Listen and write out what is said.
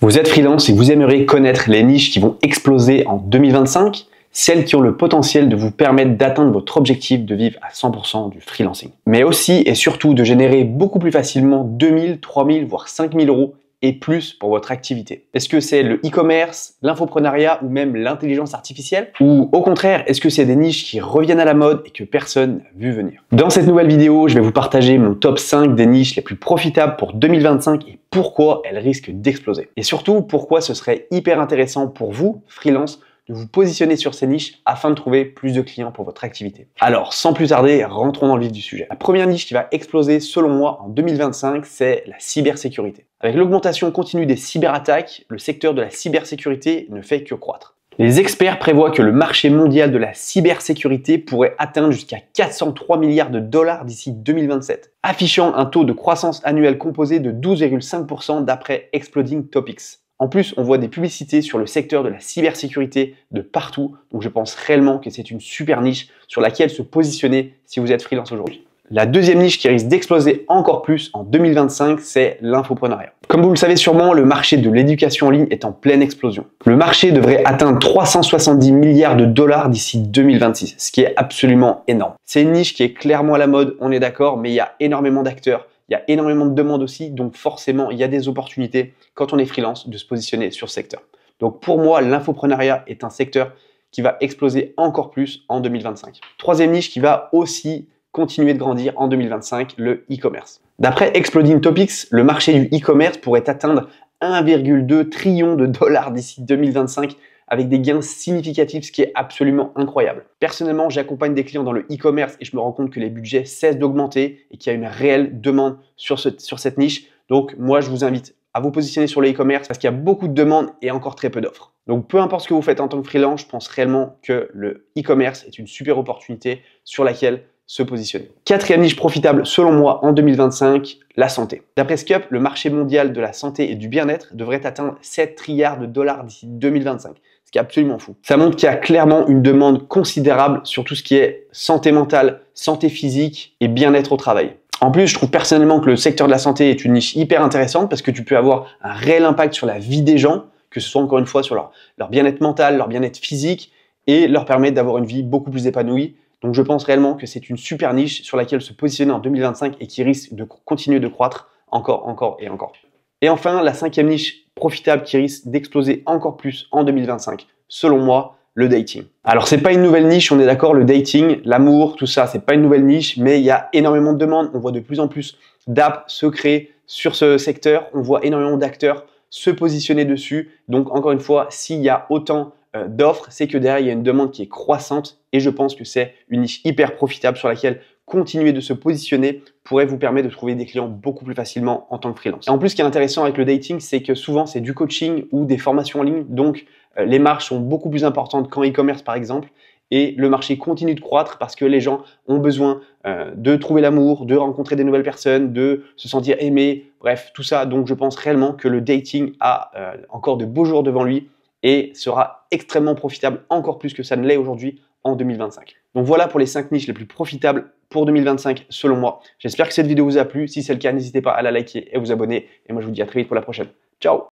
Vous êtes freelance et vous aimeriez connaître les niches qui vont exploser en 2025, celles qui ont le potentiel de vous permettre d'atteindre votre objectif de vivre à 100% du freelancing. Mais aussi et surtout de générer beaucoup plus facilement 2000, 3000 voire 5000 euros et plus pour votre activité. Est-ce que c'est le e-commerce, l'infoprenariat ou même l'intelligence artificielle? Ou au contraire, est-ce que c'est des niches qui reviennent à la mode et que personne n'a vu venir? Dans cette nouvelle vidéo, je vais vous partager mon top 5 des niches les plus profitables pour 2025 et pourquoi elles risquent d'exploser. Et surtout, pourquoi ce serait hyper intéressant pour vous, freelance, de vous positionner sur ces niches afin de trouver plus de clients pour votre activité. Alors, sans plus tarder, rentrons dans le vif du sujet. La première niche qui va exploser, selon moi, en 2025, c'est la cybersécurité. Avec l'augmentation continue des cyberattaques, le secteur de la cybersécurité ne fait que croître. Les experts prévoient que le marché mondial de la cybersécurité pourrait atteindre jusqu'à 403 milliards de dollars d'ici 2027, affichant un taux de croissance annuel composé de 12,5% d'après Exploding Topics. En plus, on voit des publicités sur le secteur de la cybersécurité de partout, donc je pense réellement que c'est une super niche sur laquelle se positionner si vous êtes freelance aujourd'hui. La deuxième niche qui risque d'exploser encore plus en 2025, c'est l'infoprenariat. Comme vous le savez sûrement, le marché de l'éducation en ligne est en pleine explosion. Le marché devrait atteindre 370 milliards de dollars d'ici 2026, ce qui est absolument énorme. C'est une niche qui est clairement à la mode, on est d'accord, mais il y a énormément d'acteurs. Il y a énormément de demandes aussi, donc forcément, il y a des opportunités quand on est freelance de se positionner sur ce secteur. Donc pour moi, l'infoprenariat est un secteur qui va exploser encore plus en 2025. Troisième niche qui va aussi continuer de grandir en 2025, le e-commerce. D'après Exploding Topics, le marché du e-commerce pourrait atteindre 1,2 trillion de dollars d'ici 2025 avec des gains significatifs, ce qui est absolument incroyable. Personnellement, j'accompagne des clients dans le e-commerce et je me rends compte que les budgets cessent d'augmenter et qu'il y a une réelle demande sur cette niche. Donc moi, je vous invite à vous positionner sur le e-commerce parce qu'il y a beaucoup de demandes et encore très peu d'offres. Donc peu importe ce que vous faites en tant que freelance, je pense réellement que le e-commerce est une super opportunité sur laquelle se positionner. Quatrième niche profitable selon moi en 2025, la santé. D'après Scup, le marché mondial de la santé et du bien-être devrait atteindre 7 trilliards de dollars d'ici 2025. Ce qui est absolument fou. Ça montre qu'il y a clairement une demande considérable sur tout ce qui est santé mentale, santé physique et bien-être au travail. En plus, je trouve personnellement que le secteur de la santé est une niche hyper intéressante parce que tu peux avoir un réel impact sur la vie des gens, que ce soit encore une fois sur leur bien-être mental, leur bien-être physique et leur permettre d'avoir une vie beaucoup plus épanouie. Donc je pense réellement que c'est une super niche sur laquelle se positionner en 2025 et qui risque de continuer de croître encore et encore. Et enfin, la cinquième niche profitable qui risque d'exploser encore plus en 2025, selon moi, le dating. Alors c'est pas une nouvelle niche, on est d'accord, le dating, l'amour, tout ça, c'est pas une nouvelle niche, mais il y a énormément de demandes. On voit de plus en plus d'apps se créer sur ce secteur, on voit énormément d'acteurs se positionner dessus. Donc encore une fois, s'il y a autant d'offres, c'est que derrière il y a une demande qui est croissante et je pense que c'est une niche hyper profitable sur laquelle continuer de se positionner pourrait vous permettre de trouver des clients beaucoup plus facilement en tant que freelance. Et en plus, ce qui est intéressant avec le dating, c'est que souvent c'est du coaching ou des formations en ligne, donc les marges sont beaucoup plus importantes qu'en e-commerce par exemple. Et le marché continue de croître parce que les gens ont besoin de trouver l'amour, de rencontrer des nouvelles personnes, de se sentir aimé, bref, tout ça. Donc je pense réellement que le dating a encore de beaux jours devant lui et sera extrêmement profitable, encore plus que ça ne l'est aujourd'hui en 2025. Donc voilà pour les 5 niches les plus profitables pour 2025 selon moi. J'espère que cette vidéo vous a plu. Si c'est le cas, n'hésitez pas à la liker et à vous abonner. Et moi je vous dis à très vite pour la prochaine. Ciao!